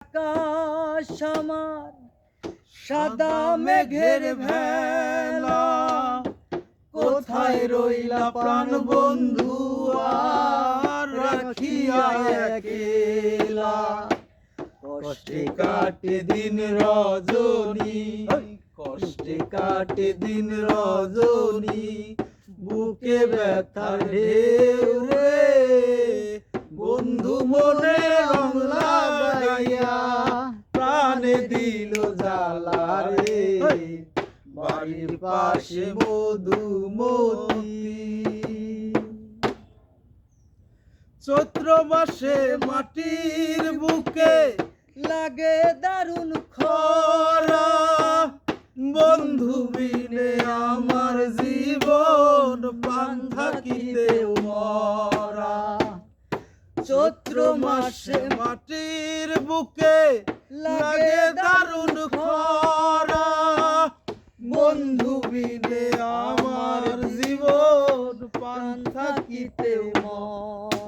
আকাশ আমার সাদা মেঘের ভেলা, কোথায় রইলা প্রাণ বন্ধু আর রাখিয়া একলা। কষ্টে কাটে দিন রজনী, কষ্টে কাটে দিন রজনী, বুকে ব্যথার ঢেউ রে, বন্ধু মনে রং লাগাইয়া প্রাণে দিল জ্বালা রে। বাড়ির পাশে মধুমতি, চৈত্র মাসে মাটির বুকে লাগে দারুণ খরা, বন্ধু বিনে আমার জীবন প্রাণ থাকিতেও মরা। চৈত্র মাসে মাটির বুকে লাগে দারুণ খরা, বন্ধু বিনে আমার জীবন প্রাণ থাকিতেও মরা।